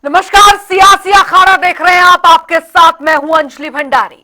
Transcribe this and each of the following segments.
नमस्कार, सियासी अखाड़ा देख रहे हैं आप। आपके साथ मैं हूं अंजलि भंडारी।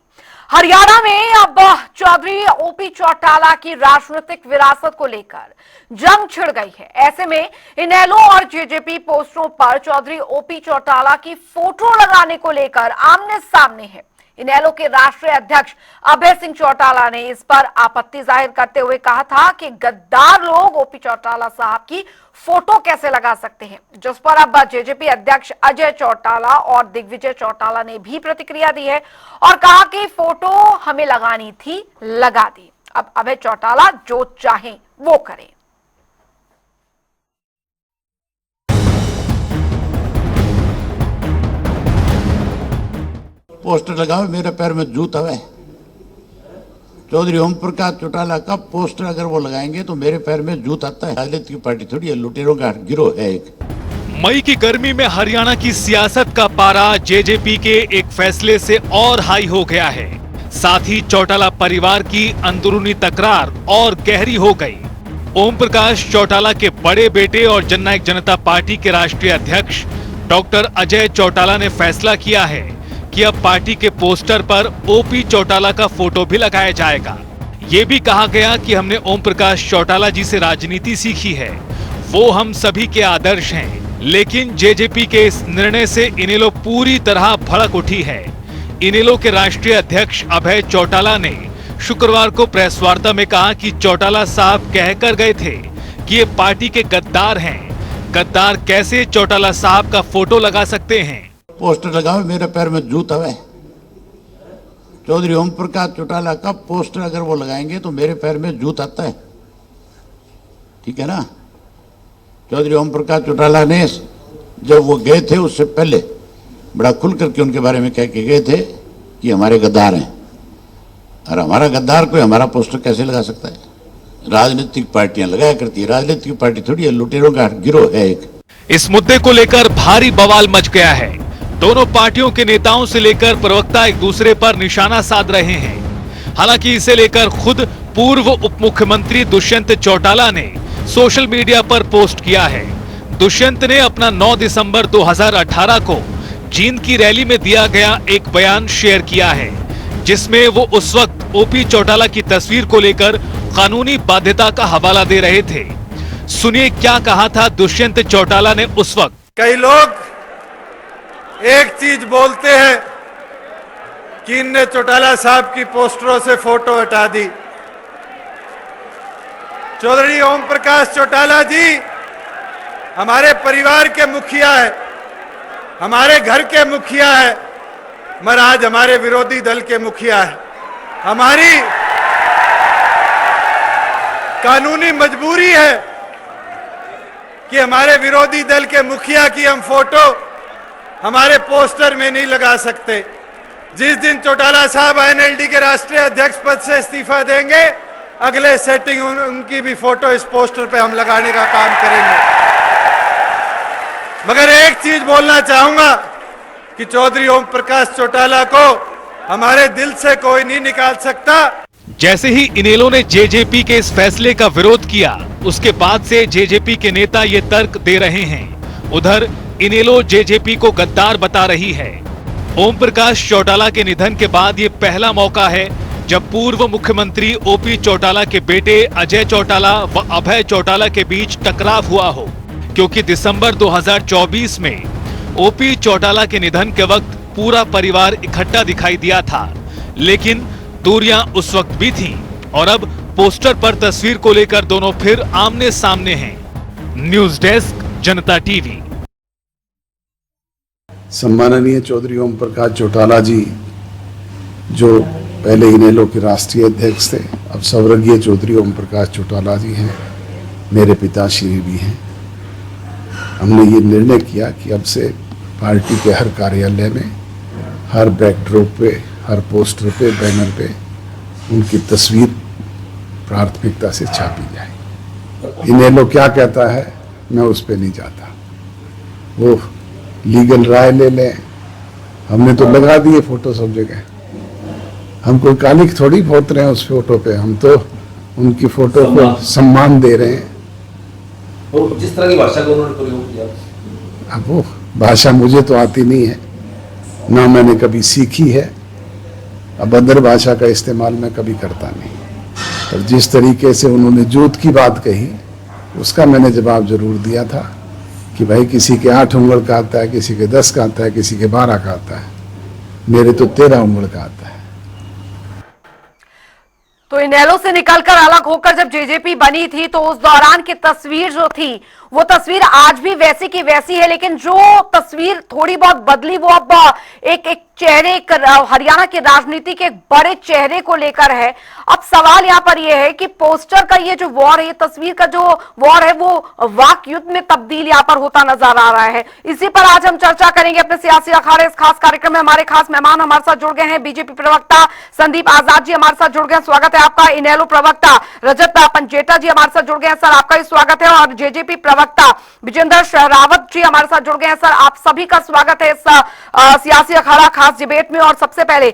हरियाणा में अब चौधरी ओपी चौटाला की राजनीतिक विरासत को लेकर जंग छिड़ गई है। ऐसे में इनेलो और जेजेपी पोस्टरों पर चौधरी ओपी चौटाला की फोटो लगाने को लेकर आमने सामने है। इनेलो के राष्ट्रीय अध्यक्ष अभय सिंह चौटाला ने इस पर आपत्ति जाहिर करते हुए कहा था कि गद्दार लोग ओपी चौटाला साहब की फोटो कैसे लगा सकते हैं, जिस पर अब जेजेपी अध्यक्ष अजय चौटाला और दिग्विजय चौटाला ने भी प्रतिक्रिया दी है और कहा कि फोटो हमें लगानी थी, लगा दी। अब अभय चौटाला जो चाहें वो करें। पोस्टर लगाओ, मेरे पैर में जूता है। चौधरी ओम प्रकाश चौटाला का पोस्टर अगर वो लगाएंगे तो मेरे पैर में जूत आता है। राजनीतिक की पार्टी थोड़ी है, लुटेरों का गिरोह है एक। मई की गर्मी में हरियाणा की सियासत का पारा जेजेपी के एक फैसले से और हाई हो गया है। साथ ही चौटाला परिवार की अंदरूनी तकरार और गहरी हो गई। ओम प्रकाश चौटाला के बड़े बेटे और जननायक जनता पार्टी के राष्ट्रीय अध्यक्ष डॉक्टर अजय चौटाला ने फैसला किया है कि अब पार्टी के पोस्टर पर ओपी चौटाला का फोटो भी लगाया जाएगा। ये भी कहा गया कि हमने ओम प्रकाश चौटाला जी से राजनीति सीखी है, वो हम सभी के आदर्श हैं। लेकिन जेजेपी के इस निर्णय से इनेलो पूरी तरह भड़क उठी है। इनेलो के राष्ट्रीय अध्यक्ष अभय चौटाला ने शुक्रवार को प्रेस वार्ता में कहा कि चौटाला साहब कहकर गए थे कि ये पार्टी के गद्दार हैं। गद्दार कैसे चौटाला साहब का फोटो लगा सकते हैं? पोस्टर लगाओ, मेरे पैर में जूता है। चौधरी ओम प्रकाश चौटाला का पोस्टर अगर वो लगाएंगे तो मेरे पैर में जूत आता है, ठीक है ना। चौधरी ओम प्रकाश चौटाला ने जब वो गए थे उससे पहले बड़ा खुल करके उनके बारे में कह के गए थे कि हमारे गद्दार हैं, और हमारा गद्दार कोई हमारा पोस्टर कैसे लगा सकता है? राजनीतिक पार्टियां लगाया करती है, राजनीतिक पार्टी थोड़ी है, लुटेरों का गिरोह है एक। इस मुद्दे को लेकर भारी बवाल मच गया है। दोनों पार्टियों के नेताओं से लेकर प्रवक्ता एक दूसरे पर निशाना साध रहे हैं। हालांकि इसे लेकर खुद पूर्व उप मुख्यमंत्री दुष्यंत चौटाला ने सोशल मीडिया पर पोस्ट किया है। दुष्यंत ने अपना 9 दिसंबर 2018 को जींद की रैली में दिया गया एक बयान शेयर किया है, जिसमें वो उस वक्त ओपी चौटाला की तस्वीर को लेकर कानूनी बाध्यता का हवाला दे रहे थे। सुनिए क्या कहा था दुष्यंत चौटाला ने उस वक्त। कई लोग एक चीज बोलते हैं कि इनने चौटाला साहब की पोस्टरों से फोटो हटा दी। चौधरी ओम प्रकाश चौटाला जी हमारे परिवार के मुखिया है, हमारे घर के मुखिया है, मगर आज हमारे विरोधी दल के मुखिया है। हमारी कानूनी मजबूरी है कि हमारे विरोधी दल के मुखिया की हम फोटो हमारे पोस्टर में नहीं लगा सकते। जिस दिन चौटाला साहब एनएलडी के राष्ट्रीय अध्यक्ष पद से इस्तीफा देंगे, अगले सेटिंग उनकी भी फोटो इस पोस्टर पे हम लगाने का काम करेंगे। मगर एक चीज बोलना चाहूंगा कि चौधरी ओम प्रकाश चौटाला को हमारे दिल से कोई नहीं निकाल सकता। जैसे ही इनेलो ने जेजेपी के इस फैसले का विरोध किया, उसके बाद से जेजेपी के नेता ये तर्क दे रहे हैं। उधर इनेलो जेजेपी को गद्दार बता रही है। ओम प्रकाश चौटाला के निधन के बाद ये पहला मौका है जब पूर्व मुख्यमंत्री ओपी चौटाला के बेटे अजय चौटाला व अभय चौटाला के बीच टकराव हुआ हो, क्योंकि दिसंबर 2024 में ओपी चौटाला के निधन के वक्त पूरा परिवार इकट्ठा दिखाई दिया था, लेकिन दूरियां उस वक्त भी थीं और अब पोस्टर पर तस्वीर को लेकर दोनों फिर आमने सामने हैं। न्यूज डेस्क, जनता टीवी। सम्माननीय चौधरी ओम प्रकाश चौटाला जी, जो पहले इनेलो के राष्ट्रीय अध्यक्ष थे, अब स्वर्गीय चौधरी ओम प्रकाश चौटाला जी हैं, मेरे पिताश्री भी हैं। हमने ये निर्णय किया कि अब से पार्टी के हर कार्यालय में, हर बैकड्रॉप पे, हर पोस्टर पे, बैनर पे उनकी तस्वीर प्राथमिकता से छापी जाए। इनेलो क्या कहता है मैं उस पे नहीं जाता, वो लीगल राय ले लें। हमने तो लगा दिए फोटो सब जगह, हम कोई कालिक थोड़ी पोत रहे हैं उस फोटो पे, हम तो उनकी फोटो को सम्मान दे रहे हैं। और जिस तरह की भाषा का उन्होंने प्रयोग किया, अब वो भाषा मुझे तो आती नहीं है, ना मैंने कभी सीखी है। अभद्र भाषा का इस्तेमाल मैं कभी करता नहीं। पर जिस तरीके से उन्होंने जूत की बात कही, उसका मैंने जवाब जरूर दिया था कि भाई किसी के 8 उंगल का आता है, किसी के 10 का आता है, किसी के 12 का आता है, मेरे तो 13 उंगल का आता है। तो इनेलो से निकलकर अलग होकर जब जेजेपी बनी थी तो उस दौरान की तस्वीर जो थी वो तस्वीर आज भी वैसी की वैसी है, लेकिन जो तस्वीर थोड़ी बहुत बदली वो अब एक चेहरे, हरियाणा की राजनीति के एक बड़े चेहरे को लेकर है। अब सवाल यहाँ पर यह है कि पोस्टर का ये जो वॉर है, ये तस्वीर का जो वॉर है, वो वाक युद्ध में तब्दील यहाँ पर होता नजर आ रहा है। इसी पर आज हम चर्चा करेंगे अपने सियासी अखाड़े इस खास कार्यक्रम में। हमारे खास मेहमान हमारे साथ जुड़ गए हैं, बीजेपी प्रवक्ता संदीप आजाद जी हमारे साथ जुड़ गए हैं, स्वागत है आपका। इनेलो प्रवक्ता रजत पंजेटा जी हमारे साथ जुड़ गए हैं, सर आपका भी स्वागत है। और जेजेपी प्रवक्ता विजेंद्र शेरावत जी हमारे साथ जुड़ गए हैं, सर आप सभी का स्वागत है इस सियासी अखाड़ा खास डिबेट में। और सबसे पहले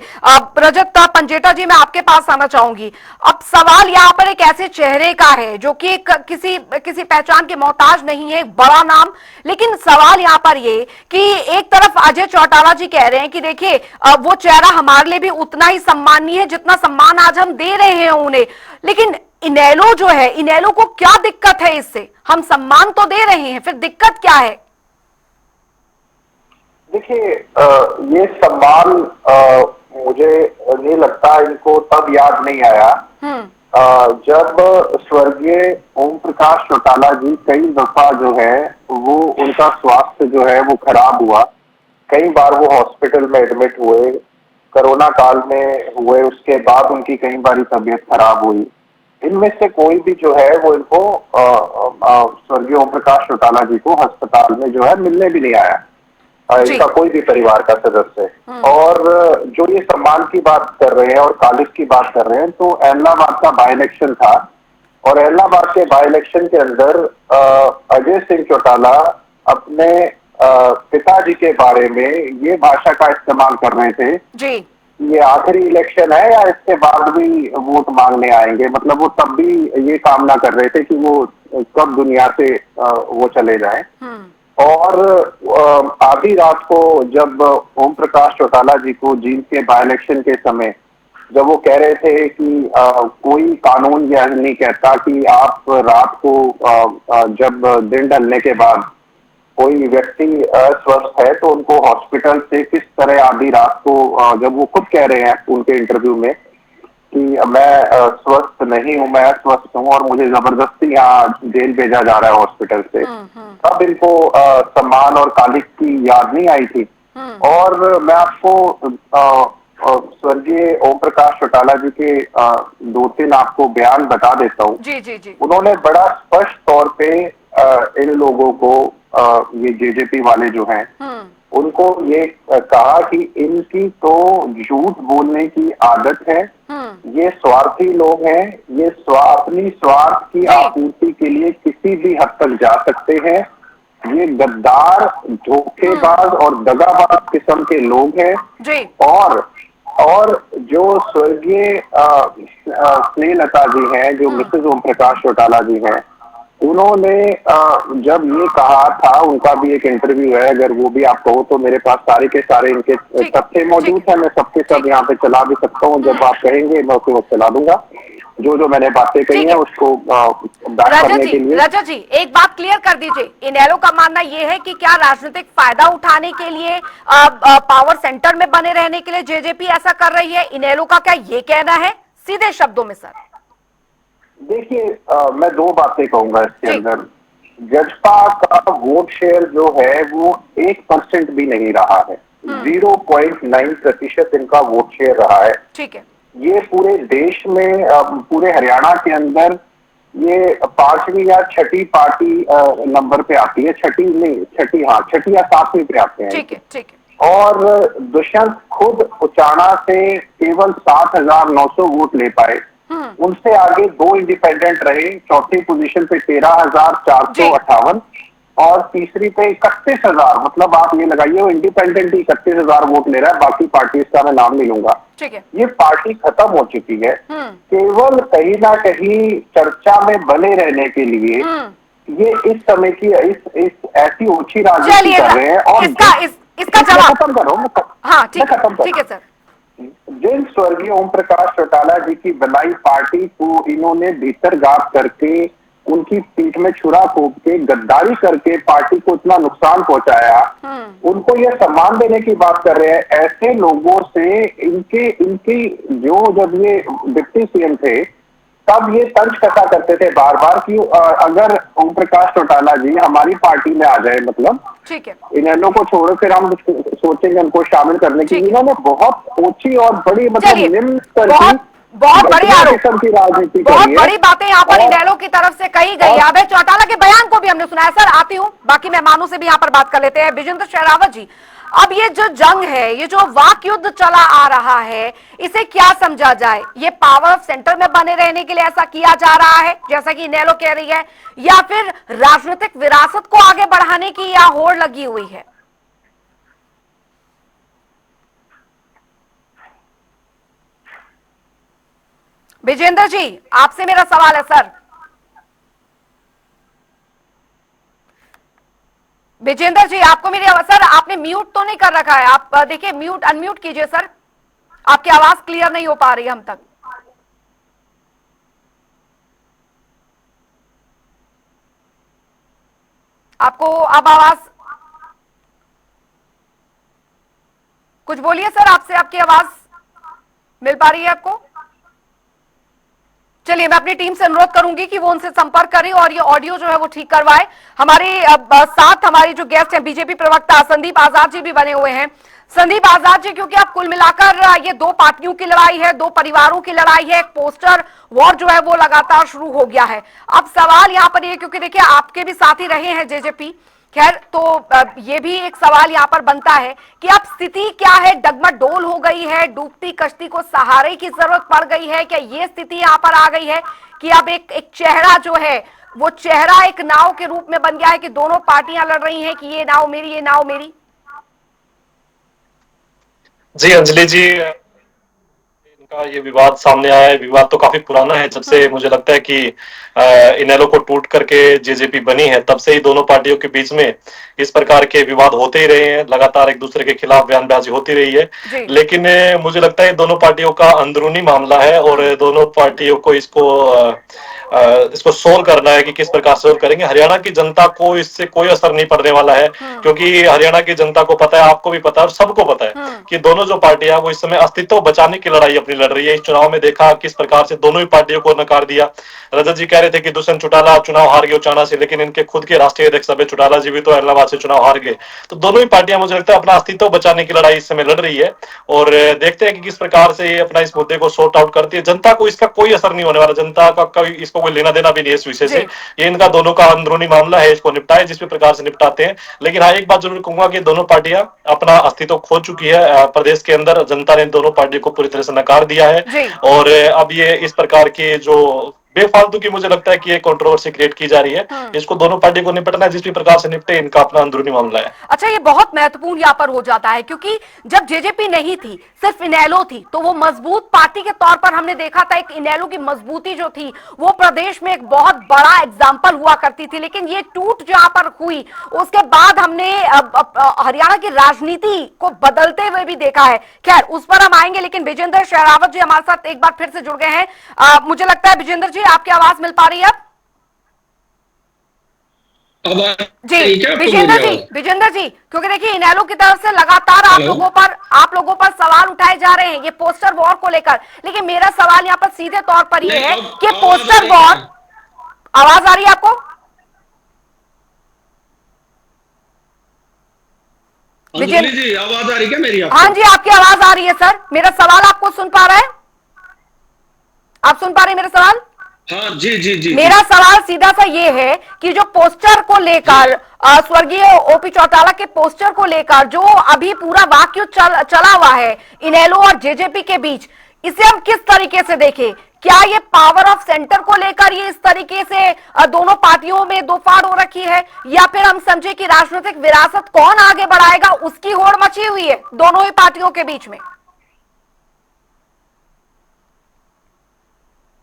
रजत पंजेटा जी मैं आपके पास आना चाहूंगी। अब सवाल यहाँ पर एक ऐसे चेहरे का है जो कि किसी पहचान के मोहताज नहीं है, एक बड़ा नाम, लेकिन सवाल यहाँ पर ये कि एक तरफ अजय चौटाला जी कह रहे हैं कि देखिए वो चेहरा हमारे लिए भी उतना ही सम्मानीय है जितना सम्मान आज हम दे रहे हैं उन्हें, लेकिन इनेलो जो है, इनेलो को क्या दिक्कत है इससे? हम सम्मान तो दे रहे हैं, फिर दिक्कत क्या है? देखिए ये सम्मान मुझे नहीं लगता इनको तब याद नहीं आया जब स्वर्गीय ओम प्रकाश चौटाला जी कई दफा जो है वो उनका स्वास्थ्य जो है वो खराब हुआ। कई बार वो हॉस्पिटल में एडमिट हुए, कोरोना काल में हुए, उसके बाद उनकी कई बार तबीयत खराब हुई। इनमें से कोई भी जो है वो इनको स्वर्गीय ओम प्रकाश चौटाला जी को अस्पताल में जो है मिलने भी नहीं आया, इनका कोई भी परिवार का सदस्य। और जो ये सम्मान की बात कर रहे हैं और कालिक की बात कर रहे हैं, तो एलनाबाद का बाई इलेक्शन था और एलनाबाद के बाई इलेक्शन के अंदर अजय सिंह चौटाला अपने पिताजी के बारे में ये भाषा का इस्तेमाल कर रहे थे जी। ये आखिरी इलेक्शन है या इसके बाद भी वोट मांगने आएंगे, मतलब वो तब भी ये कामना कर रहे थे कि वो कब दुनिया से वो चले जाएं। और आधी रात को जब ओम प्रकाश चौटाला जी को जींद के बाई इलेक्शन के समय जब वो कह रहे थे कि कोई कानून यह नहीं कहता कि आप रात को जब दिन ढलने के बाद कोई व्यक्ति अस्वस्थ है तो उनको हॉस्पिटल से किस तरह आधी रात को, जब वो खुद कह रहे हैं उनके इंटरव्यू में कि मैं स्वस्थ नहीं हूं, मैं अस्वस्थ हूं और मुझे जबरदस्ती यहाँ जेल भेजा जा रहा है हॉस्पिटल से, तब इनको सम्मान और कालिक की याद नहीं आई थी। और मैं आपको स्वर्गीय ओम प्रकाश चौटाला जी के 2-3 आपको बयान बता देता हूँ। जी। उन्होंने बड़ा स्पष्ट तौर पे इन लोगों को, ये जेजेपी वाले जो हैं, उनको ये कहा कि इनकी तो झूठ बोलने की आदत है, ये स्वार्थी लोग हैं, ये अपनी स्वार्थ की आपूर्ति के लिए किसी भी हद तक जा सकते हैं, ये गद्दार, धोखेबाज और दगाबाज किस्म के लोग हैं। और जो स्वर्गीय स्नेहलता जी हैं, जो मिसेज ओम प्रकाश चौटाला जी हैं, उन्होंने जब ये कहा था, उनका भी एक इंटरव्यू है, अगर वो भी आप कहो तो मेरे पास सारे के सारे इनके तथ्य मौजूद है, मैं सबके सब यहाँ पे चला भी सकता हूँ, जब आप कहेंगे मैं उसके वक्त चला दूंगा। जो मैंने बातें कही हैं उसको करने के लिए। रजत जी एक बात क्लियर कर दीजिए, इनेलो का मानना ये है कि क्या राजनीतिक फायदा उठाने के लिए, पावर सेंटर में बने रहने के लिए जेजेपी ऐसा कर रही है? इनेलो का क्या ये कहना है सीधे शब्दों में? सर देखिए मैं 2 बातें कहूंगा इसके अंदर। जजपा का वोट शेयर जो है वो 1% भी नहीं रहा है, 0.9% इनका वोट शेयर रहा है। ठीक है। ये पूरे देश में, पूरे हरियाणा के अंदर ये 5वीं या 6ठी पार्टी नंबर पे आती है, 6ठी या 7वीं पे आते हैं। ठीक है। और दुष्यंत खुद उचाना से केवल 7,900 वोट ले पाए, उनसे आगे 2 इंडिपेंडेंट रहे, चौथी पोजीशन पे 13,458 और तीसरी पे 31,000, मतलब आप ये लगाइए वो इंडिपेंडेंट ही 31,000 वोट ले रहा है, बाकी पार्टी का मैं नाम नहीं लूंगा। ये पार्टी खत्म हो चुकी है। केवल कहीं ना कहीं चर्चा में बने रहने के लिए, ये इस समय की इस ऐसी ओछी राजनीति चलिए कर रहे हैं और इसका जवाब खत्म करो। हाँ ठीक खत्म करो। ठीक है सर। जिन स्वर्गीय ओम प्रकाश चौटाला जी की बनाई पार्टी को इन्होंने भीतर गाप करके, उनकी पीठ में छुरा घोंप के, गद्दारी करके पार्टी को इतना नुकसान पहुंचाया, उनको यह सम्मान देने की बात कर रहे हैं। ऐसे लोगों से इनकी जो जब ये डिप्टी सीएम थे तब ये तंज कसा करते थे बार बार कि अगर ओम प्रकाश चौटाला जी हमारी पार्टी में आ जाए, मतलब ठीक है, इनेलो को छोड़ो फिर हम सोचेंगे उनको शामिल करने की। इन्होंने बहुत ऊंची और बड़ी, मतलब चलिए, निम्न स्तर बहुत बड़ी आरोप, की राजनीति बहुत करी बड़ी है। बातें यहाँ पर इनेलो की तरफ से कही गई है। अभय चौटाला के बयान को भी हमने सुना है। सर आती हूँ, बाकी मेहमानों से भी यहाँ पर बात कर लेते हैं। विजेंद्र शेरावत जी, अब ये जो जंग है, ये जो वाक युद्ध चला आ रहा है, इसे क्या समझा जाए? ये पावर ऑफ सेंटर में बने रहने के लिए ऐसा किया जा रहा है जैसा कि इनेलो कह रही है, या फिर राजनीतिक विरासत को आगे बढ़ाने की या होड़ लगी हुई है? विजेंद्र जी, आपसे मेरा सवाल है सर। विजेंद्र जी, आपको मेरी आवाज, सर आपने म्यूट तो नहीं कर रखा है? आप देखिए, म्यूट अनम्यूट कीजिए सर, आपकी आवाज क्लियर नहीं हो पा रही है हम तक। आपको अब आवाज, कुछ बोलिए सर, आपसे आपकी आवाज मिल पा रही है आपको? चलिए, मैं अपनी टीम से अनुरोध करूंगी कि वो उनसे संपर्क करें और ये ऑडियो जो है वो ठीक करवाए। हमारे साथ हमारी जो गेस्ट हैं, बीजेपी प्रवक्ता संदीप आजाद जी भी बने हुए हैं। संदीप आजाद जी, क्योंकि आप कुल मिलाकर ये दो पार्टियों की लड़ाई है, दो परिवारों की लड़ाई है, एक पोस्टर वॉर जो है वो लगातार शुरू हो गया है। अब सवाल यहाँ पर ये, क्योंकि देखिए आपके भी साथी रहे हैं जेजेपी, खैर, तो ये भी एक सवाल यहाँ पर बनता है कि अब स्थिति क्या है? डगमगडोल हो गई है, डूबती कश्ती को सहारे की जरूरत पड़ गई है? क्या ये स्थिति यहाँ पर आ गई है कि अब एक चेहरा जो है वो चेहरा एक नाव के रूप में बन गया है कि दोनों पार्टियां लड़ रही हैं कि ये नाव मेरी, ये नाव मेरी? जी अंजलि जी, इनका ये विवाद सामने आया है, विवाद तो काफी पुराना है। जब से मुझे लगता है कि इनेलो को टूट करके जेजेपी बनी है, तब से ही दोनों पार्टियों के बीच में इस प्रकार के विवाद होते ही रहे हैं, लगातार एक दूसरे के खिलाफ बयानबाजी होती रही है। लेकिन मुझे लगता है दोनों पार्टियों का अंदरूनी मामला है और दोनों पार्टियों को इसको सोल्व करना है कि किस प्रकार से सोल्व करेंगे। हरियाणा की जनता को इससे कोई असर नहीं पड़ने वाला है, क्योंकि हरियाणा की जनता को पता है, आपको भी पता है और सबको पता है कि दोनों जो पार्टियां वो इस समय अस्तित्व बचाने की लड़ाई अपनी लड़ रही है। इस चुनाव में देखा किस प्रकार से दोनों ही पार्टियों को नकार दिया। रजत जी कह रहे थे कि दुष्यंत चौटाला चुनाव हार गए उचाना से, लेकिन इनके खुद के राष्ट्रीय अध्यक्ष अभय चौटाला जी भी तो इलाहाबाद से चुनाव हार गए। तो दोनों ही पार्टियां मुझे लगता है अपना अस्तित्व बचाने की लड़ाई इस समय लड़ रही है और देखते हैं कि किस प्रकार से ये अपना इस मुद्दे को सॉर्ट आउट करती है। जनता को इसका कोई असर नहीं होने वाला, जनता का कोई इसको कोई लेना देना भी नहीं है इस विषय से। ये इनका दोनों का अंदरूनी मामला है, इसको निपटाए जिस प्रकार से निपटाते हैं। लेकिन हाँ, एक बात जरूर कहूंगा कि दोनों पार्टियां अपना अस्तित्व खो चुकी है। प्रदेश के अंदर जनता ने दोनों पार्टियों को पूरी तरह से नकार दिया है और अब ये इस प्रकार के जो बेफालतू की मुझे लगता है कि ये कंट्रोवर्सी क्रिएट की जा रही है, इसको दोनों पार्टी को निपटना है, जिस भी प्रकार से निपटे, इनका अपना अंदरूनी मामला है। अच्छा, ये बहुत महत्वपूर्ण यहाँ पर हो जाता है, क्योंकि जब जेजेपी नहीं थी, सिर्फ इनेलो थी, तो वो मजबूत पार्टी के तौर पर हमने देखा था। एक इनेलो की मजबूती जो थी वो प्रदेश में एक बहुत बड़ा एग्जाम्पल हुआ करती थी। लेकिन ये टूट जहां पर हुई, उसके बाद हमने हरियाणा की राजनीति को बदलते हुए भी देखा है। खैर, उस पर हम आएंगे, लेकिन विजेंद्र शेरावत जी हमारे साथ एक बार फिर से जुड़ गए हैं। मुझे लगता है विजेंद्र जी, आपकी आवाज मिल पा रही है अब? जी विजेंद्र जी, क्योंकि देखिए इनेलो की तरफ से लगातार आप लोगों पर सवाल उठाए जा रहे हैं ये पोस्टर वॉर को लेकर। लेकिन मेरा सवाल यहाँ पर सीधे तौर पर ये है कि पोस्टर वॉर, आवाज आ रही है आपको? विजेंद्र जी, आवाज आ रही है क्या मेरी? हाँ जी, आपकी आवाज आ रही है सर। मेरा सवाल आपको सुन पा रहा है? आप सुन पा रहे हैं मेरा सवाल? हाँ जी। मेरा सवाल सीधा सा ये है कि जो पोस्टर को लेकर, स्वर्गीय ओपी चौटाला के पोस्टर को लेकर जो अभी पूरा वाक्य चला हुआ है इनेलो और जेजेपी के बीच, इसे हम किस तरीके से देखें? क्या ये पावर ऑफ सेंटर को लेकर ये इस तरीके से दोनों पार्टियों में दो फाड़ हो रखी है, या फिर हम समझे कि राजनीतिक विरासत कौन आगे बढ़ाएगा उसकी होड़ मची हुई है दोनों ही पार्टियों के बीच में?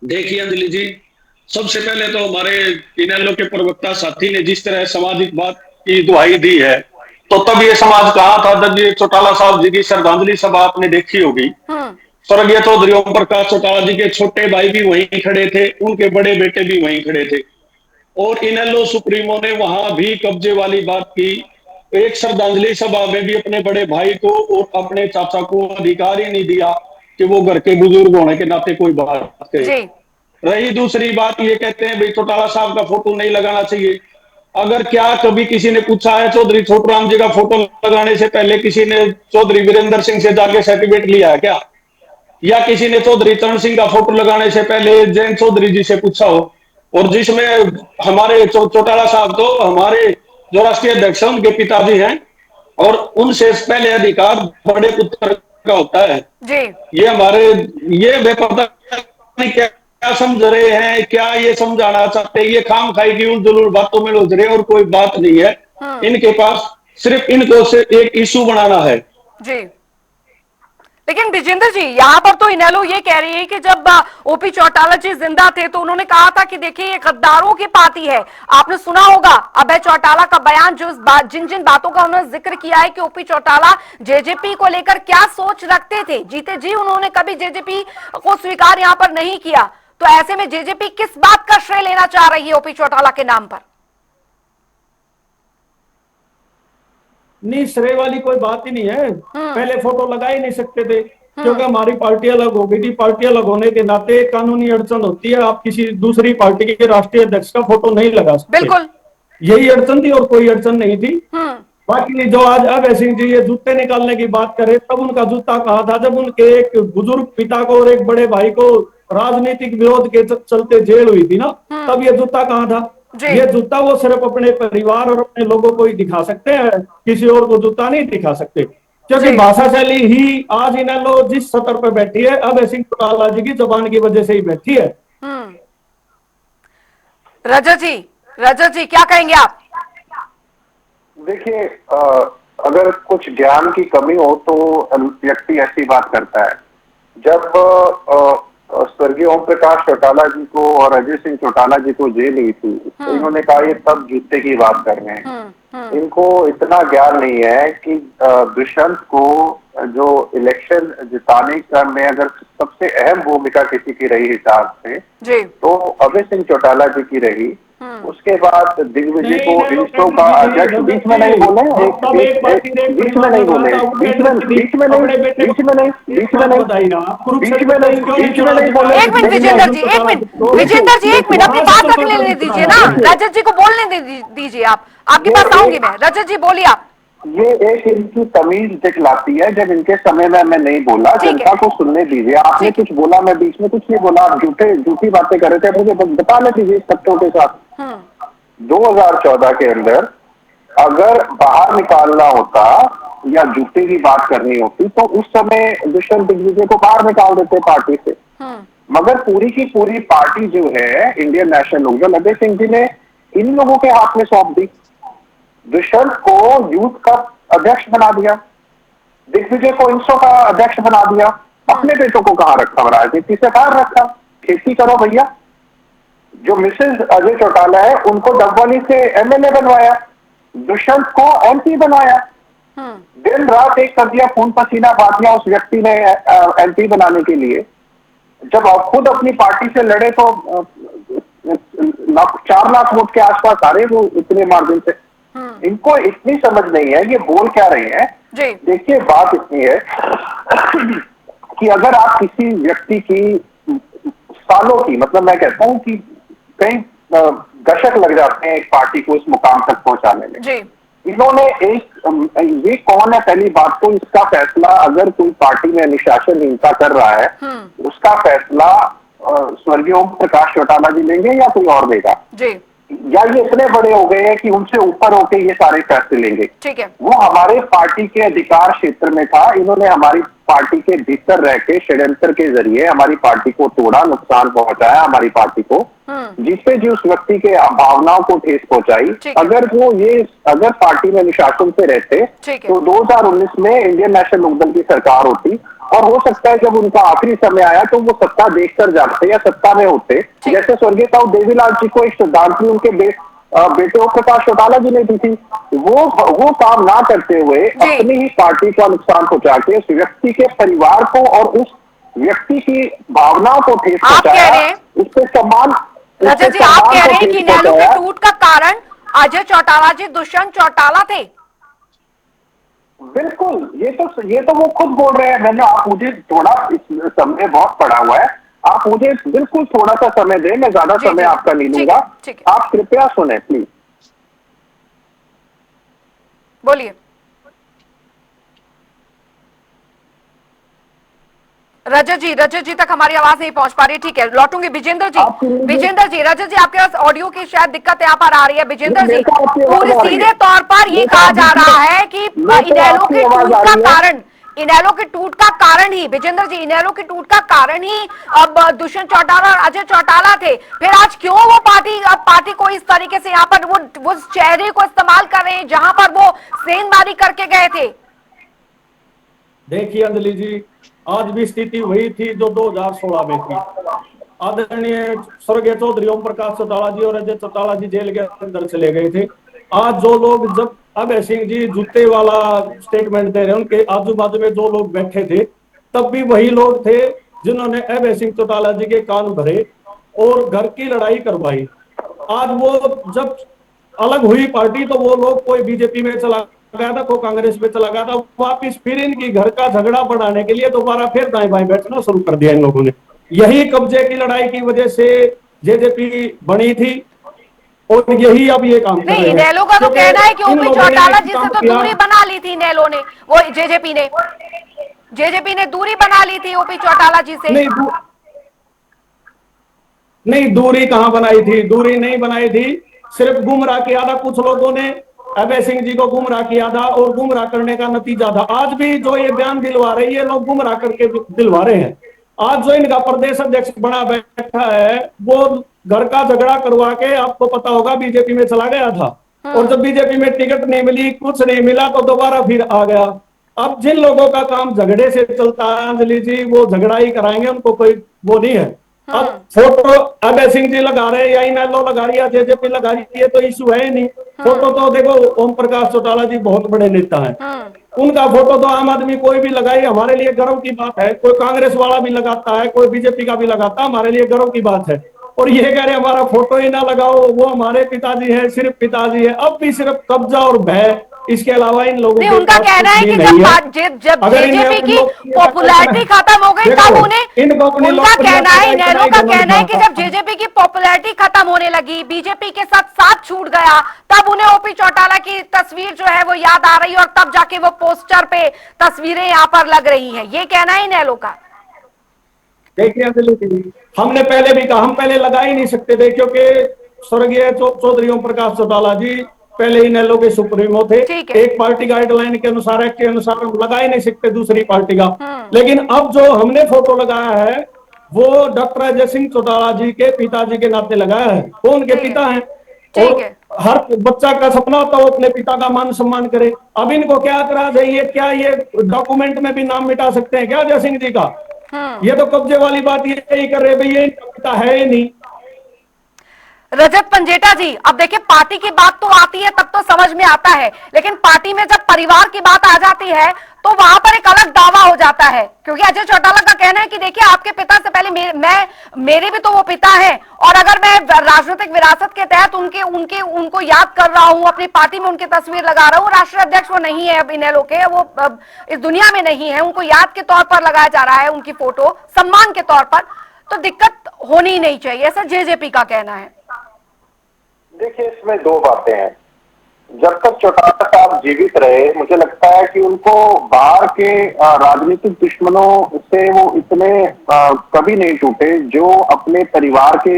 देखिए अंजलि जी, सबसे पहले तो हमारे इनेलो के प्रवक्ता साथी ने जिस तरह सामाजिकवाद की दुहाई दी है, तो तब ये समाज कहाँ था जब ये चौटाला साहब जी की श्रद्धांजलि सभा आपने देखी होगी। स्वर्गीय चौधरी ओम प्रकाश चौटाला जी के छोटे भाई भी वहीं खड़े थे, उनके बड़े बेटे भी वहीं खड़े थे, और इनेलो सुप्रीमो ने वहां भी कब्जे वाली बात की। एक श्रद्धांजलि सभा में भी अपने बड़े भाई को और अपने चाचा को अधिकार ही नहीं दिया कि वो घर के बुजुर्ग होने के नाते कोई बात कहे। रही दूसरी बात, ये कहते हैं भाई चौटाला साहब का फोटो नहीं लगाना चाहिए। अगर क्या कभी किसी ने पूछा है चौधरी छोटूराम जी का फोटो लगाने से पहले किसी ने चौधरी वीरेंद्र सिंह से जाके सर्टिफिकेट लिया है क्या? या किसी ने चौधरी चरण सिंह का फोटो लगाने से पहले जयंत चौधरी जी से पूछा हो? और जिसमें हमारे चौटाला साहब तो हमारे जो राष्ट्रीय अध्यक्ष हैं उनके पिताजी हैं, और उनसे पहले अधिकार बड़े पुत्र का होता है जी। ये हमारे ये पता नहीं क्या समझ रहे हैं, क्या ये समझाना चाहते हैं, ये खाम खाई की उलझुल बातों में उलझ रहे हैं और कोई बात नहीं है। इनके पास सिर्फ इनको से एक इशू बनाना है जी। लेकिन विजेंद्र जी, यहाँ पर तो इनेलो ये कह रही है कि जब ओपी चौटाला जी जिंदा थे तो उन्होंने कहा था कि देखिए ये गद्दारों की पार्टी है। आपने सुना होगा अभय चौटाला का बयान, जो जिन जिन बातों का उन्होंने जिक्र किया है कि ओपी चौटाला जेजेपी को लेकर क्या सोच रखते थे। जीते जी उन्होंने कभी जेजेपी को स्वीकार यहाँ पर नहीं किया, तो ऐसे में जेजेपी किस बात का श्रेय लेना चाह रही है ओपी चौटाला के नाम पर? नहीं, श्रेय वाली कोई बात ही नहीं है। पहले फोटो लगा ही नहीं सकते थे क्योंकि हमारी पार्टी अलग हो गई थी। पार्टी अलग होने के नाते कानूनी अड़चन होती है, आप किसी दूसरी पार्टी के राष्ट्रीय अध्यक्ष का फोटो नहीं लगा सकते। बिल्कुल यही अड़चन थी और कोई अड़चन नहीं थी। बाकी जो आज अभय सिंह जी ये जूते निकालने की बात करे, तब उनका जूता कहाँ था जब उनके एक बुजुर्ग पिता को और एक बड़े भाई को राजनीतिक विरोध के चलते जेल हुई थी ना, तब ये जूता कहाँ था? ये जूता वो सिर्फ अपने परिवार और अपने लोगों को ही दिखा सकते हैं, किसी और को जूता नहीं दिखा सकते। क्योंकि भाषा शैली ही आज इनेलो जिस सतर पर बैठी है अभय सिंह चौटाला जी की जुबान की वजह से ही बैठी है। रजत जी क्या कहेंगे आप? देखिए, अगर कुछ ज्ञान की कमी हो तो व्यक्ति ऐसी बात करता है। जब स्वर्गीय ओम प्रकाश चौटाला जी को और अजय सिंह चौटाला जी को जेल हुई थी, तो इन्होंने कहा ये तब जूते की बात कर रहे हैं। इनको इतना ज्ञान नहीं है कि दुष्यंत को जो इलेक्शन जिताने क्रम में अगर सबसे अहम भूमिका किसी की रही हिसाब से तो अभय सिंह चौटाला जी की रही। उसके बाद दिग्विजय को इंस्टो का अध्यक्ष बीच में नहीं बोले, बीच में नहीं बोले, बीच में नहीं बोले। एक मिनट विजेंद्र जी, एक मिनट अपनी बात रखने ले दीजिए ना, रजत जी को बोलने दीजिए। आपके पास आऊंगी मैं। रजत जी बोलिए आप। ये एक इनकी तमीज दिखलाती है, जब इनके समय में मैं नहीं बोला, जनता को सुनने दीजिए। आपने कुछ बोला, मैं बीच में कुछ नहीं बोला, आप झूठी बातें कर रहे थे, मुझे बताने दीजिए तथ्यों के साथ। 2014 के अंदर अगर बाहर निकालना होता या जूते की बात करनी होती तो उस समय दुष्यंत दिग्विजय को बाहर निकाल देते पार्टी से। मगर पूरी की पूरी पार्टी जो है इंडियन नेशनल लोकदल, अभय सिंह जी ने इन लोगों के हाथ में सौंप दी। दुष्यंत को यूथ का अध्यक्ष बना दिया, दिग्विजय को इंस्टो का अध्यक्ष बना दिया, अपने बेटों को कहाँ रखा? राजनीति से बाहर रखा। खेती करो भैया। जो मिसेज अजय चौटाला है उनको डबवाली से एमएलए बनवाया, दुष्यंत को एमपी बनाया। दिन रात एक कर दिया, खून पसीना बहा दिया उस व्यक्ति ने एमपी बनाने के लिए। जब आप खुद अपनी पार्टी से लड़े तो 4 लाख वोट के आसपास आ रहे वो इतने मार्जिन से। इनको इतनी समझ नहीं है ये बोल क्या रहे हैं। देखिए बात इतनी है कि अगर आप किसी व्यक्ति की सालों की, मतलब मैं कहता हूं कि कई दशक लग जाते हैं एक पार्टी को इस मुकाम तक पहुंचाने में। इन्होंने ये कौन है, पहली बात तो इसका फैसला अगर कोई पार्टी में अनुशासनहीनता कर रहा है उसका फैसला स्वर्गीय ओम प्रकाश चौटाला जी लेंगे या कोई और देगा? या ये इतने बड़े हो गए हैं कि उनसे ऊपर होके ये सारे फैसले लेंगे? ठीक है, वो हमारे पार्टी के अधिकार क्षेत्र में था। इन्होंने हमारी पार्टी के भीतर रह के षड्यंत्र के जरिए हमारी पार्टी को तोड़ा, नुकसान पहुंचाया हमारी पार्टी को, जिससे जी उस व्यक्ति के भावनाओं को ठेस पहुंचाई। अगर पार्टी में अनुशासन से रहते तो 2019 में इंडियन नेशनल लोकदल की सरकार होती, और हो सकता है जब उनका आखिरी समय आया तो वो सत्ता देखकर जाते या सत्ता में होते। जैसे स्वर्गीय साहू देवीलाल जी को एक श्रद्धांजलि उनके बेटे ओम प्रकाश चौटाला जी ने दी थी, वो काम ना करते हुए अपनी ही पार्टी को नुकसान पहुंचा के उस व्यक्ति के परिवार को और उस व्यक्ति की भावनाओं को ठेस पहुंचाया, उसके सम्मान। रजत जी, आप कह रहे हैं कि इनेलो के टूट का कारण अजय चौटाला जी, दुष्यंत चौटाला थे? बिल्कुल, ये तो वो खुद बोल रहे हैं। आप मुझे थोड़ा इस समय बहुत पड़ा हुआ है, आप मुझे बिल्कुल थोड़ा सा समय दें, मैं ज्यादा समय आपका नहीं लूंगा। आप कृपया सुने प्लीज। बोलिए। रजत जी तक हमारी आवाज नहीं पहुंच पा रही। ठीक है, लौटूंगी। विजेंद्र जी, रजत जी आपके पास ऑडियो की शायद दिक्कत यहाँ पर आ रही है। विजेंद्र जी, पूरे सीधे तौर पर ये कहा जा रहा है कि इनेलो के टूट का कारण ही, विजेंद्र जी, इनेलो के टूट का कारण ही अब दुष्यंत चौटाला और अजय चौटाला थे। फिर आज क्यों वो पार्टी को इस तरीके से यहाँ पर वो चेहरे को इस्तेमाल कर रहे हैं जहां पर वो सेंधमारी करके गए थे? देखिए अंजलि जी, आज भी स्थिति वही थी जो 2016 में थी। आदरणीय स्वर्गीय चौधरी ओम प्रकाश चौटाला जी और अजय चौटाला जी जेल के अंदर चले गए थे। आज जो लोग, जब अभय सिंह जी जूते वाला स्टेटमेंट दे रहे हैं, उनके आजू बाजू में जो लोग बैठे थे तब भी वही लोग थे जिन्होंने अभय सिंह चौटाला जी के कान भरे और घर की लड़ाई करवाई। आज वो जब अलग हुई पार्टी तो वो लोग, कोई बीजेपी में चला गया था, कोई कांग्रेस में चला गया था, वापिस फिर इनकी घर का झगड़ा बढ़ाने के लिए दोबारा फिर दाएं बाएं बैठना शुरू कर दिया इन लोगों ने। यही कब्जे की लड़ाई की वजह से जेजेपी बनी थी और यही अब ये काम कर रहे हैं। इनेलो का तो कहना है कि ओपी चौटाला जी से तो दूरी बना ली थी इनेलो ने, वो जेजेपी ने दूरी बना ली थी ओपी चौटाला जी से। नहीं, दूरी कहां बनाई थी? दूरी नहीं बनाई थी, सिर्फ गुमराह किया था कुछ लोगों ने, अभय सिंह जी को गुमराह किया था और गुमराह करने का नतीजा था। आज भी जो ये बयान दिलवा रहे हैं, ये लोग गुमराह करके दिलवा रहे हैं। आज जो इनका प्रदेश अध्यक्ष बना बैठा है वो घर का झगड़ा करवा के, आपको पता होगा, बीजेपी में चला गया था और जब बीजेपी में टिकट नहीं मिली, कुछ नहीं मिला तो दोबारा फिर आ गया। अब जिन लोगों का काम झगड़े से चलता है अंजलि जी, वो झगड़ा ही कराएंगे, उनको कोई वो नहीं है। अब फोटो अभय सिंह जी लगा रहे हैं या इनेलो लगा रही है, जेजेपी लगा रही है, तो इशू है ही नहीं। फोटो तो देखो, ओम प्रकाश चौटाला जी बहुत बड़े नेता हैं, उनका फोटो तो आम आदमी कोई भी लगाए, हमारे लिए गर्व की बात है। कोई कांग्रेस वाला भी लगाता है, कोई बीजेपी का भी लगाता है, हमारे लिए गर्व की बात है। और ये कह रहे हमारा फोटो ही ना लगाओ, वो हमारे पिताजी है, सिर्फ पिताजी है। अब भी सिर्फ कब्जा और भय, इसके अलावा इन लोगों के उनका कहना है कि जब जेजेपी की पॉपुलैरिटी खत्म हो गई तब उनका कहना है, इनेलो का कहना है कि जब जेजेपी की पॉपुलैरिटी खत्म होने लगी, बीजेपी के साथ छूट गया, तब उन्हें ओपी चौटाला की तस्वीर जो है वो याद आ रही है और तब जाके वो पोस्टर पे तस्वीरें यहाँ पर लग रही है। ये कहना है इनेलो का। देखिए हमने पहले भी कहा, हम पहले लगा ही नहीं सकते थे क्योंकि स्वर्गीय चौधरी ओम प्रकाश चौटाला जी पहले इनेलो के सुप्रीमो थे। एक पार्टी गाइडलाइन के अनुसार, एक्ट के अनुसार हम लगा ही नहीं सकते दूसरी पार्टी का। लेकिन अब जो हमने फोटो लगाया है वो डॉक्टर अजय सिंह चौटाला जी के पिताजी के नाते लगाया है, वो उनके पिता हैं और हर बच्चा का सपना होता है वो अपने पिता का मान सम्मान करे। अब इनको क्या एतराज है? ये क्या ये डॉक्यूमेंट में भी नाम मिटा सकते हैं क्या अजय सिंह जी का? ये तो कब्जे वाली बात यही कर रहे, भैया इनका पिता है ही नहीं। रजत पंजेटा जी, अब देखिए, पार्टी की बात तो आती है तब तो समझ में आता है, लेकिन पार्टी में जब परिवार की बात आ जाती है तो वहां पर एक अलग दावा हो जाता है। क्योंकि अजय चौटाला का कहना है कि देखिए, आपके पिता से पहले मेरे भी तो वो पिता हैं, और अगर मैं राजनीतिक विरासत के तहत उनको याद कर रहा हूं, अपनी पार्टी में उनकी तस्वीर लगा रहा हूं, राष्ट्रीय अध्यक्ष वो नहीं है अब इनेलो के, वो अब इस दुनिया में नहीं है, उनको याद के तौर पर लगाया जा रहा है उनकी फोटो, सम्मान के तौर पर, तो दिक्कत होनी नहीं चाहिए, ऐसा जेजेपी का कहना है। देखिए, इसमें दो बातें हैं। जब तक चौटाला साहब जीवित रहे, मुझे लगता है कि उनको बाहर के राजनीतिक दुश्मनों से वो इतने कभी नहीं टूटे जो अपने परिवार के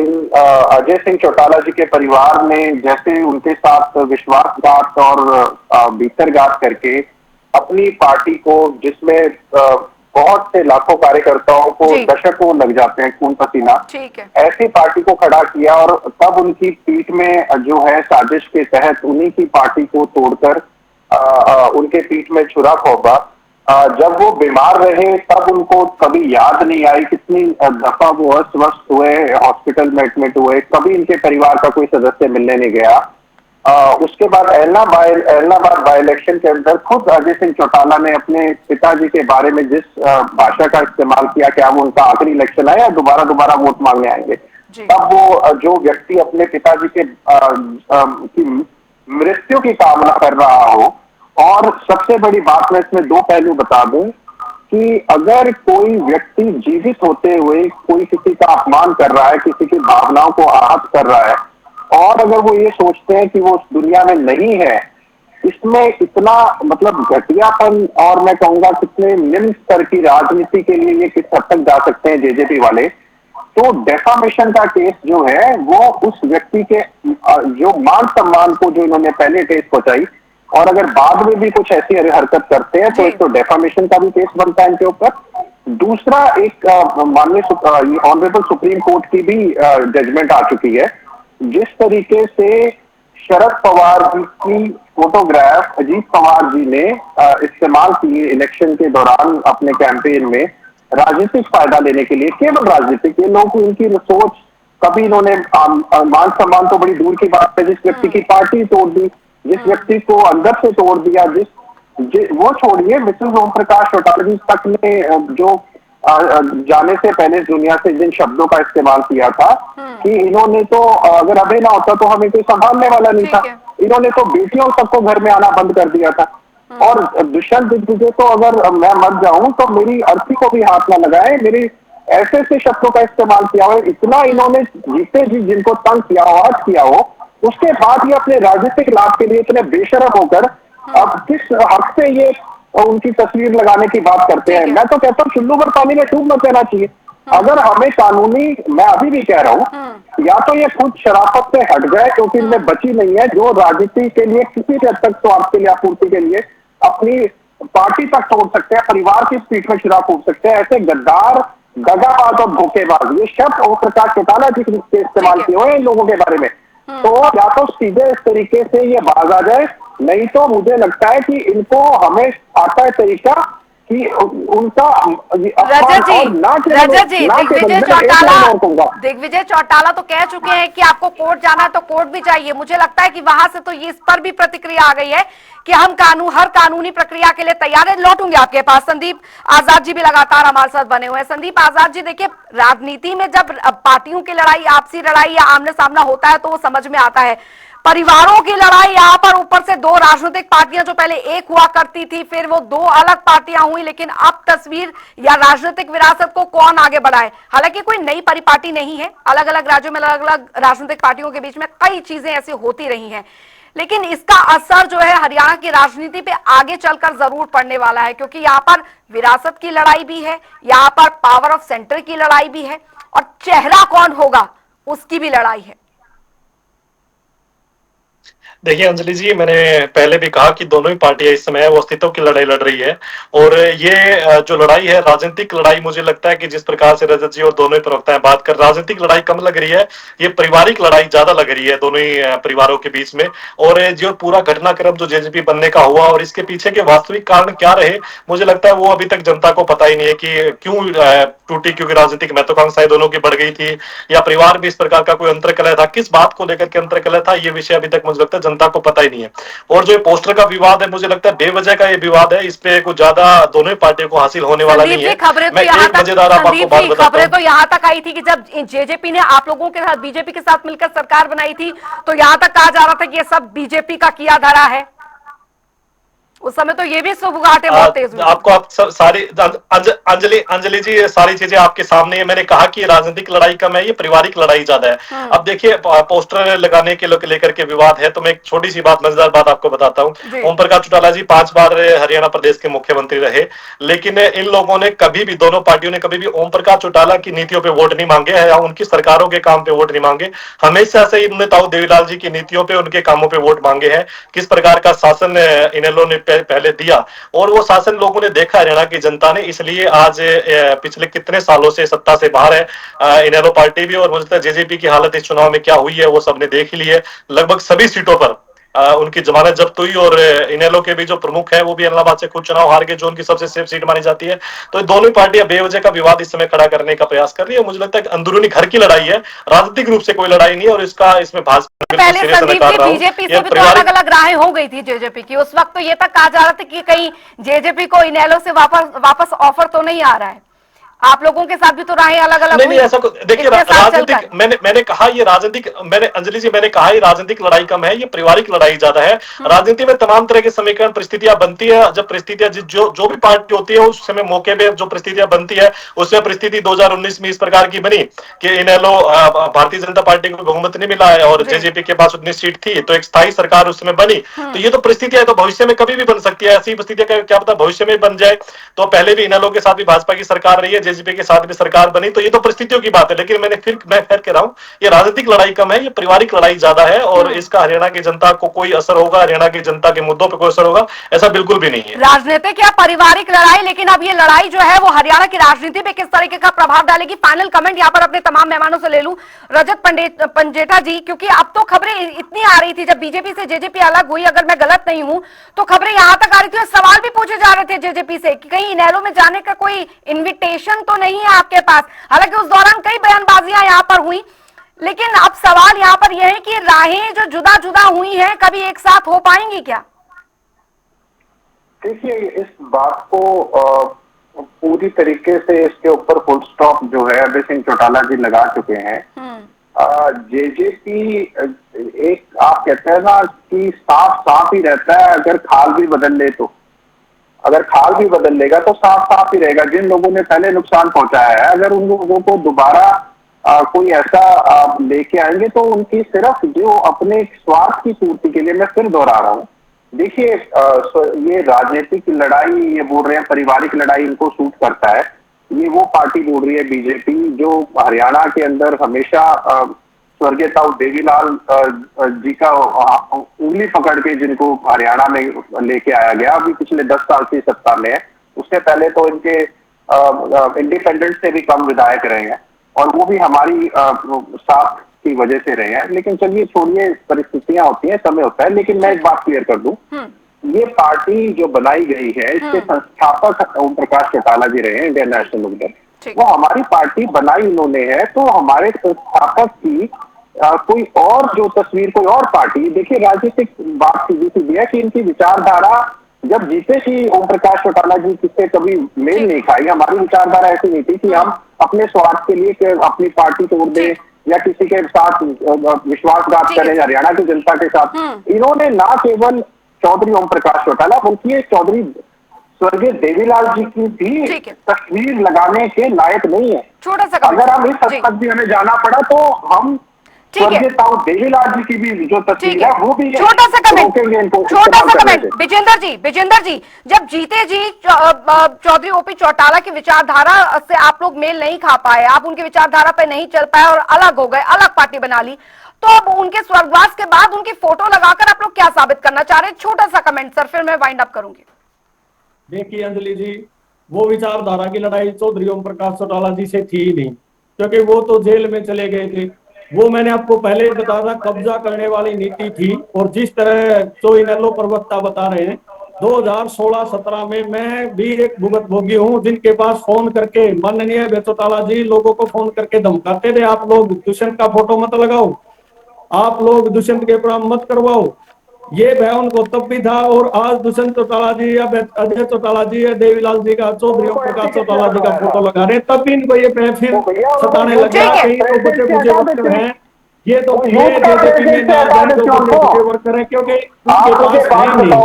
इन अजय सिंह चौटाला जी के परिवार ने जैसे उनके साथ विश्वासघात और भीतरघात करके अपनी पार्टी को, जिसमें बहुत से लाखों कार्यकर्ताओं को जी। दशकों लग जाते हैं खून पसीना, ठीक है। ऐसी पार्टी को खड़ा किया और तब उनकी पीठ में जो है साजिश के तहत उन्हीं की पार्टी को तोड़कर उनके पीठ में छुरा घोंपा। जब वो बीमार रहे तब उनको कभी याद नहीं आई कितनी दफा वो अस्त व्यस्त हुए, हॉस्पिटल में एडमिट हुए, कभी इनके परिवार का कोई सदस्य मिलने नहीं गया। उसके बाद एलनाबाद बाई इलेक्शन के अंदर खुद अजय सिंह चौटाला ने अपने पिताजी के बारे में जिस भाषा का इस्तेमाल किया कि अब उनका आखिरी इलेक्शन है या दोबारा वोट मांगने आएंगे, तब वो जो व्यक्ति अपने पिताजी के की मृत्यु की कामना कर रहा हो। और सबसे बड़ी बात मैं इसमें दो पहलू बता दूं कि अगर कोई व्यक्ति जीवित होते हुए कोई किसी का अपमान कर रहा है, किसी की भावनाओं को आहत कर रहा है, और अगर वो ये सोचते हैं कि वो उस दुनिया में नहीं है, इसमें इतना मतलब घटियापन और मैं कहूंगा कितने निम्न स्तर की राजनीति के लिए ये किस हद तक जा सकते हैं जेजेपी वाले। तो डेफामेशन का केस जो है वो उस व्यक्ति के जो मान सम्मान को जो इन्होंने पहले ठेस पहुंचाई, और अगर बाद में भी कुछ ऐसी हरकत करते हैं तो एक तो डेफामेशन का भी केस बनता है इनके ऊपर। दूसरा, एक माननीय ऑनरेबल सुप्रीम कोर्ट की भी जजमेंट आ चुकी है, जिस तरीके से शरद पवार जी की फोटोग्राफ अजीत पवार जी ने इस्तेमाल की इलेक्शन के दौरान अपने कैंपेन में राजनीतिक फायदा लेने के लिए, केवल राजनीतिक, ये लोग उनकी सोच, कभी इन्होंने मान सम्मान तो बड़ी दूर की बात है, जिस व्यक्ति की पार्टी तोड़ दी, जिस व्यक्ति को अंदर से तोड़ दिया, वो छोड़िए, मिसेस ओम प्रकाश चौटाला जी तक ने जो जाने से पहले दुनिया से जिन शब्दों का इस्तेमाल किया था कि इन्होंने तो अगर अभी ना होता तो हमें कोई संभालने वाला नहीं था, इन्होंने तो बेटियों सबको घर में आना बंद कर दिया था, और दुष्यंत दिग्विजय तो अगर मैं मर जाऊं तो मेरी अर्थी को भी हाथ ना लगाए, मेरी ऐसे ऐसे शब्दों का इस्तेमाल किया हो, इतना इन्होंने जीते जी जिनको तंग किया हो, हर्ट किया हो, उसके बाद ये अपने राजनीतिक लाभ के लिए इतने बेशरम होकर अब किस हक से ये उनकी तस्वीर लगाने की बात करते हैं। मैं तो कहता हूँ चुल्लू भर पानी में डूब मत देना चाहिए। अगर हमें कानूनी, मैं अभी भी कह रहा हूँ, या तो ये खुद शराफत से हट गए क्योंकि इनमें बची नहीं है, जो राजनीति के लिए किसी हद तक स्वार्थ के लिए, आपूर्ति के लिए अपनी पार्टी तक तोड़ सकते हैं, परिवार की पीठ में छुरा फूंक सकते हैं, ऐसे गद्दार, दगाबाज और धोखेबाज, ये शब्द ओम प्रकाश चौटाला जी के इस्तेमाल किए हुए इन लोगों के बारे में। तो या तो सीधे इस तरीके से ये बाज आ जाए, नहीं तो मुझे लगता है कि इनको हमें आता है तरीका कि उनका दिग्विजय चौटाला तो कह चुके हैं कि आपको कोर्ट जाना है तो कोर्ट भी जाइए। मुझे लगता है कि वहां से तो ये इस पर भी प्रतिक्रिया आ गई है कि हम हर कानूनी प्रक्रिया के लिए तैयार है। लौटूंगे आपके पास। संदीप आजाद जी भी लगातार हमारे साथ बने हुए हैं। संदीप आजाद जी, देखिए, राजनीति में जब पार्टियों की लड़ाई, आपसी लड़ाई या आमने सामना होता है तो वो समझ में आता है। परिवारों की लड़ाई यहाँ पर ऊपर से दो राजनीतिक पार्टियां जो पहले एक हुआ करती थी, फिर वो दो अलग पार्टियां हुई, लेकिन अब तस्वीर या राजनीतिक विरासत को कौन आगे बढ़ाए। हालांकि कोई नई परिपाटी नहीं है, अलग अलग राज्यों में अलग अलग राजनीतिक पार्टियों के बीच में कई चीजें ऐसी होती रही हैं, लेकिन इसका असर जो है हरियाणा की राजनीति पे आगे चलकर जरूर पड़ने वाला है, क्योंकि यहाँ पर विरासत की लड़ाई भी है, यहाँ पर पावर ऑफ सेंटर की लड़ाई भी है, और चेहरा कौन होगा उसकी भी लड़ाई है। देखिए अंजलि जी, मैंने पहले भी कहा कि दोनों ही पार्टियां इस समय वो अस्तित्व की लड़ाई लड़ रही है, और ये जो लड़ाई है राजनीतिक लड़ाई, मुझे लगता है कि जिस प्रकार से रजत जी और दोनों ही प्रवक्ताएं बात कर, राजनीतिक लड़ाई कम लग रही है, ये पारिवारिक लड़ाई ज्यादा लग रही है दोनों ही परिवारों के बीच में। और जो पूरा घटनाक्रम जो जेजेपी बनने का हुआ और इसके पीछे के वास्तविक कारण क्या रहे, मुझे लगता है वो अभी तक जनता को पता ही नहीं है कि क्यों टूटी, क्योंकि राजनीतिक महत्वाकांक्षाएं दोनों की बढ़ गई थी, या परिवार में इस प्रकार का कोई अंतर्कलह था, किस बात को लेकर के अंतर्कलह था, ये विषय अभी तक मुझे लगता है जनता को पता ही नहीं है। और जो पोस्टर का विवाद है, मुझे लगता है बेवजह का ये विवाद है, इस पे कुछ ज्यादा दोनों ही पार्टियों को हासिल होने वाला नहीं है। मैं एक मजेदार आपको बात बताता हूं। खबरें तो यहाँ तक आई थी कि जब जेजेपी ने आप लोगों के साथ, बीजेपी के साथ मिलकर सरकार बनाई थी, तो यहाँ तक कहा जा रहा था कि ये सब बीजेपी का किया धरा है। उस समय तो ये भी सुबुगाहटें बहुत तेज हुई। आपको आप सारी अंजलि जी, सारी चीजें आपके सामने है। मैंने कहा कि राजनीतिक लड़ाई कम है, ये पारिवारिक लड़ाई ज्यादा है। अब देखिए, पोस्टर लगाने के लेकर के विवाद है, तो मैं एक छोटी सी बात, मजेदार बात आपको बताता हूँ। ओम प्रकाश चौटाला जी 5 बार हरियाणा प्रदेश के मुख्यमंत्री रहे, लेकिन इन लोगों ने कभी भी, दोनों पार्टियों ने कभी भी ओम प्रकाश चौटाला की नीतियों पे वोट नहीं मांगे है, या उनकी सरकारों के काम पे वोट नहीं मांगे। हमेशा से इन्होंने ताऊ देवीलाल जी की नीतियों पे, उनके कामों पे वोट मांगे हैं। किस प्रकार का शासन इन लोगों ने पहले दिया, और वो शासन लोगों ने देखा हरियाणा की जनता ने, इसलिए आज पिछले कितने सालों से सत्ता से बाहर है इनेलो पार्टी भी। और मुझे लगता है जेजेपी की हालत इस चुनाव में क्या हुई है वो सबने देख ही ली है। लगभग सभी सीटों पर उनकी जमानत जब्त हुई, और इनेलो के भी जो प्रमुख है वो भी इलाहाबाद से खुद चुनाव हार के, जो उनकी सबसे सेफ सीट मानी जाती है। तो दोनों ही पार्टियां बेवजह का विवाद इस समय खड़ा करने का प्रयास कर रही है। मुझे लगता है कि अंदरूनी घर की लड़ाई है, राजनीतिक रूप से कोई लड़ाई नहीं है, और इसका इसमें भाजपा पहले संदीप जी बीजेपी से भी तो अलग अलग राहें हो गई थी जेजेपी की। उस वक्त तो ये तक कहा जा रहा था कि कहीं जेजेपी को इनेलो से वापस ऑफर तो नहीं आ रहा है। आप लोगों के साथ भी तो राहें अलग अलग नहीं, ऐसा देखिए, राजनीतिक मैंने कहा ये राजनीतिक, मैंने अंजलि जी मैंने कहा ये राजनीतिक लड़ाई कम है, ये पारिवारिक लड़ाई ज्यादा है। राजनीति में तमाम तरह के समीकरण परिस्थितियां बनती है, जब परिस्थितियां जो भी पार्टी होती है उस समय मौके पे जो परिस्थितियां बनती है, उसमें परिस्थिति 2019 में इस प्रकार की बनी कि इनेलो भारतीय जनता पार्टी को बहुमत नहीं मिला है और जेजेपी के पास उतनी सीट थी, तो एक स्थायी सरकार उस समय बनी। तो ये तो परिस्थितियां तो भविष्य में कभी भी बन सकती है, ऐसी परिस्थितियां क्या पता भविष्य में बन जाए। तो पहले भी इनेलो के साथ भी भाजपा की सरकार रही है, जेजेपी के साथ भी सरकार बनी, तो ये तो परिस्थितियों की बात है। लेकिन मैं फिर कह रहा हूं, ये राजनीतिक लड़ाई कम है, ये पारिवारिक लड़ाई ज्यादा है, और इसका हरियाणा की जनता को कोई असर होगा, हरियाणा की जनता के मुद्दों पर कोई असर होगा, ऐसा बिल्कुल भी नहीं है। राजनीतिक या पारिवारिक लड़ाई, लेकिन अब ये लड़ाई जो है वो हरियाणा की राजनीति पे किस तरीके का प्रभाव डालेगी? फाइनल कमेंट यहाँ पर अपने तमाम मेहमानों से ले लूं। रजत पंजेठा जी, क्योंकि अब तो खबरें इतनी आ रही थी, जब बीजेपी से जेजेपी अलग हुई, अगर मैं गलत नहीं हूं तो खबरें यहां तक आ रही थी, सवाल भी पूछे जा रहे थे जेजेपी से कि कहीं इनेलो में जाने का कोई इन्विटेशन तो नहीं है आपके पास। हालांकि उस दौरान कई बयानबाजियां यहां पर हुई, लेकिन अब सवाल यहां पर यह है कि राहें जो जुदा जुदा हुई हैं कभी एक साथ हो पाएंगी क्या? देखिए, इस बात को पूरी तरीके से इसके ऊपर फुल स्टॉप जो है अभय सिंह चौटाला जी लगा चुके हैं। जेजेपी एक आप कहते हैं ना कि साफ साफ ही रहता है, अगर खाल भी बदल ले तो, अगर खाल भी बदल लेगा तो साफ साफ ही रहेगा। जिन लोगों ने पहले नुकसान पहुंचाया है, अगर उन लोगों को दोबारा कोई ऐसा लेके आएंगे तो उनकी सिर्फ जो अपने स्वार्थ की पूर्ति के लिए, मैं फिर दोहरा रहा हूँ, देखिए ये राजनीतिक लड़ाई, ये बोल रहे हैं पारिवारिक लड़ाई इनको सूट करता है, ये वो पार्टी बोल रही है बीजेपी जो हरियाणा के अंदर हमेशा स्वर्गीय ताऊ देवीलाल जी का उंगली पकड़ के जिनको हरियाणा में लेके आया गया, अभी पिछले 10 साल से सत्ता में है। उससे पहले तो इनके इंडिपेंडेंट से भी कम विधायक रहे हैं, और वो भी हमारी साथ की वजह से रहे हैं। लेकिन चलिए छोड़िए, परिस्थितियां होती हैं, समय होता है। लेकिन मैं एक बात क्लियर कर दूं, ये पार्टी जो बनाई गई है इसके संस्थापक ओम प्रकाश चौटाला जी रहे हैं, इंडियन नेशनल लोकदल। वो हमारी पार्टी बनाई उन्होंने है, तो हमारे संस्थापक की कोई और जो तस्वीर, कोई और पार्टी, देखिए राजनीतिक बात सीधी सीधी है कि इनकी विचारधारा जब जीते थी ओम प्रकाश चौटाला जी किससे कभी मेल नहीं खाई। हमारी विचारधारा ऐसी नहीं थी कि हम अपने स्वार्थ के लिए अपनी पार्टी तोड़ दें या किसी के साथ विश्वासघात करें हरियाणा की जनता के साथ। इन्होंने ना केवल चौधरी ओम प्रकाश चौटाला बल्कि चौधरी स्वर्गीय देवीलाल जी की भी तस्वीर लगाने के लायक नहीं है। छोटा सा अगर हम इस हद तक भी हमें जाना पड़ा तो हम स्वर्गीय ताऊ देवीलाल जी की भी जो तस्वीर है वो भी छोटा सा कमेंट विजेंद्र जी, जब जीते जी चौधरी ओपी चौटाला की विचारधारा से आप लोग मेल नहीं खा पाए, आप उनकी विचारधारा पे नहीं चल पाए और अलग हो गए, अलग पार्टी बना ली, तो अब उनके स्वर्गवास के बाद उनकी फोटो लगाकर आप लोग क्या साबित करना चाह रहे हैं? छोटा सा कमेंट सर, फिर मैं वाइंड अप करूंगी। देखिए अंजलि जी, वो विचारधारा की लड़ाई चौधरी ओम प्रकाश चौटाला जी से थी ही नहीं, क्योंकि वो तो जेल में चले गए थे। वो मैंने आपको पहले बताया था, कब्जा करने वाली नीति थी। और जिस तरह जो इनेलो प्रवक्ता बता रहे हैं, 2016-17 में मैं भी एक भुगतभोगी हूँ, जिनके पास फोन करके माननीय चौटाला जी लोगों को फोन करके धमकाते थे, आप लोग दुष्यंत का फोटो मत लगाओ, आप लोग दुष्यंत के प्रोग्राम मत करवाओ। ये भय उनको तब भी था, और आज दुष्यंत चौटाला जी या अजय चौटाला जी या देवीलाल जी का, चौधरी ओम प्रकाश चौटाला जी का फोटो लगा रहे, तब भी इनको ये फिर सताने लग गया। कहीं तो बचे बुझे वर्कर हैं, ये तो जेजेपी में ना जाने तो बचे बुझे वर्कर है, क्योंकि उनके पास है नहीं।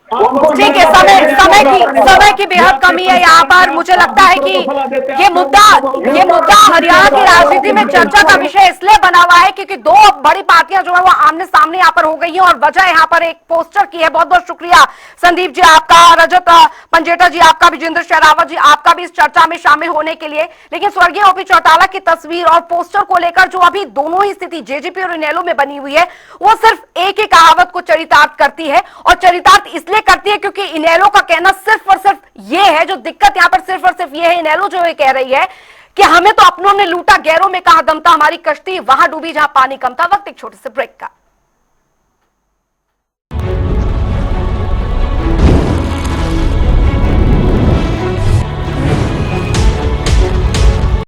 ठीक है, समय की बेहद कमी है यहाँ पर। मुझे लगता है कि ये मुद्दा हरियाणा की राजनीति में चर्चा का विषय इसलिए बना हुआ है क्योंकि दो बड़ी पार्टियां जो है वो आमने सामने यहाँ पर हो गई हैं और वजह यहाँ पर एक पोस्टर की है। बहुत बहुत शुक्रिया संदीप जी आपका, रजत पंजेटा जी आपका, विजेंद्र शेरावत जी आपका भी इस चर्चा में शामिल होने के लिए। लेकिन स्वर्गीय ओपी चौटाला की तस्वीर और पोस्टर को लेकर जो अभी दोनों ही स्थिति जेजेपी और इनेलो में बनी हुई है वो सिर्फ एक ही कहावत को चरितार्थ करती है, और चरितार्थ इसलिए करती है क्योंकि इनेलो का कहना सिर्फ और सिर्फ ये है, जो दिक्कत यहां पर सिर्फ और सिर्फ ये है, इनेलो जो ये कह रही है कि हमें तो अपनों ने लूटा, गैरों में कहां दम था, हमारी कश्ती वहां डूबी जहां पानी कम था। वक्त एक छोटे से ब्रेक का।